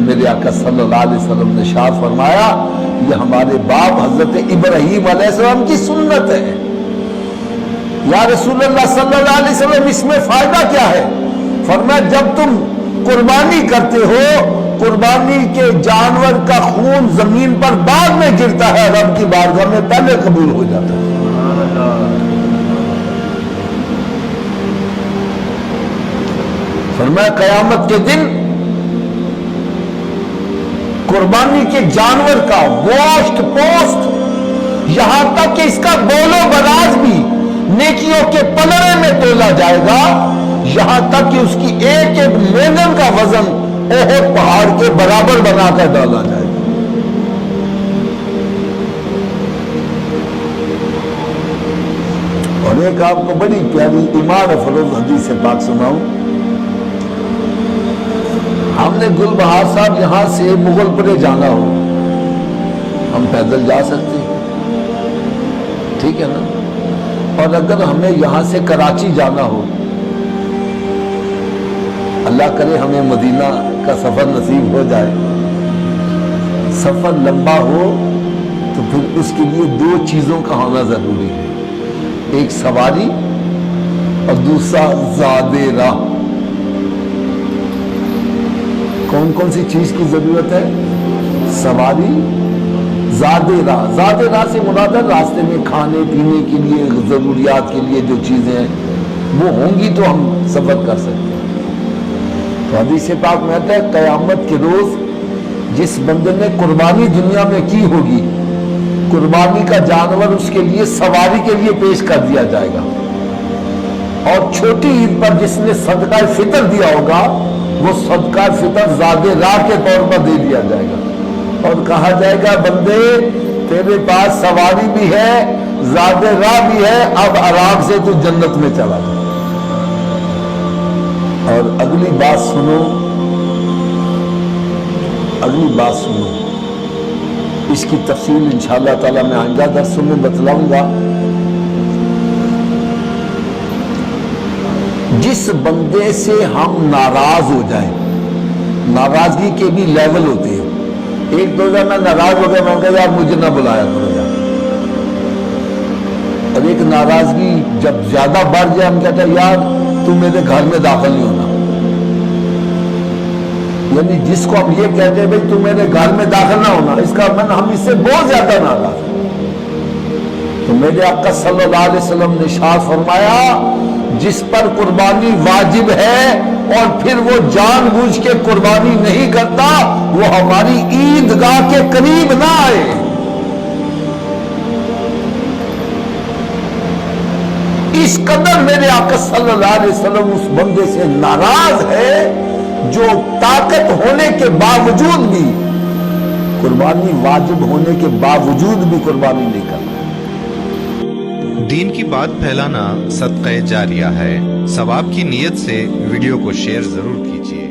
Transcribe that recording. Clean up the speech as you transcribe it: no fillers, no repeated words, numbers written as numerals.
میرے آقا صلی اللہ علیہ وسلم نے ارشاد فرمایا یہ ہمارے باپ حضرت ابراہیم علیہ السلام کی سنت ہے۔ یا رسول اللہ صلی اللہ علیہ وسلم اس میں فائدہ کیا ہے؟ فرمایا جب تم قربانی کرتے ہو، قربانی کے جانور کا خون زمین پر بعد میں گرتا ہے، رب کی بارگاہ میں پہلے قبول ہو جاتا ہے۔ فرمایا قیامت کے دن قربانی کے جانور کا گوشت پوست یہاں تک کہ اس کا بول و براز بھی نیکیوں کے پلڑے میں تولا جائے گا، یہاں تک کہ اس کی ایک ایک مینن کا وزن احد پہاڑ کے برابر بنا کر ڈالا جائے گا۔ اور ایک آپ کو بڑی پیاری ایمان افروز حدیث پاک سناؤں۔ ہم نے گل بہار صاحب یہاں سے مغل پورے جانا ہو، ہم پیدل جا سکتے ہیں، ٹھیک ہے نا؟ اور اگر ہمیں یہاں سے کراچی جانا ہو، اللہ کرے ہمیں مدینہ کا سفر نصیب ہو جائے، سفر لمبا ہو تو پھر اس کے لیے دو چیزوں کا ہونا ضروری ہے، ایک سواری اور دوسرا زاد راہ۔ کون کون سی چیز کی ضرورت ہے؟ سواری، زاد راہ۔ زاد راہ سے مراد ہے راستے میں کھانے پینے کے لیے، ضروریات کے لیے جو چیزیں ہیں وہ ہوں گی تو ہم سفر کر سکتے ہیں۔ تو حدیث پاک میں آتا ہے قیامت کے روز جس بندے نے قربانی دنیا میں کی ہوگی، قربانی کا جانور اس کے لیے سواری کے لیے پیش کر دیا جائے گا، اور چھوٹی عید پر جس نے صدقہ فطر دیا ہوگا وہ صدقہ فطر زاد راہ کے طور پر دے دیا جائے گا، اور کہا جائے گا بندے تیرے پاس سواری بھی ہے، زاد راہ بھی ہے، اب آرام سے تو جنت میں چلا جائے۔ اور اگلی بات سنو، اگلی بات سنو، اس کی تفصیل انشاءاللہ تعالی میں آئندہ درسوں میں بتلاؤں گا۔ جس بندے سے ہم ناراض ہو جائیں، ناراضگی کے بھی لیول ہوتے ہیں، ایک دو جانا ناراض ہو گیا، میں کہا یار مجھے نہ بلایا کرو یار، اور ایک ناراضگی جب زیادہ بڑھ جائے ہم کہتے ہیں یار تو میرے گھر میں داخل نہیں ہونا، یعنی جس کو ہم یہ کہتے ہیں بھائی تو میرے گھر میں داخل نہ ہونا، اس کا من ہم اس سے بہت زیادہ ناراض ہیں۔ تو میرے آقا صلی اللہ علیہ وسلم نے ارشاد فرمایا جس پر قربانی واجب ہے اور پھر وہ جان بوجھ کے قربانی نہیں کرتا وہ ہماری عیدگاہ کے قریب نہ آئے۔ اس قدر میرے آقا صلی اللہ علیہ وسلم اس بندے سے ناراض ہے جو طاقت ہونے کے باوجود بھی، قربانی واجب ہونے کے باوجود بھی قربانی نہیں کرتا۔ دین کی بات پھیلانا صدقہ جاریہ ہے، ثواب کی نیت سے ویڈیو کو شیئر ضرور کیجیے۔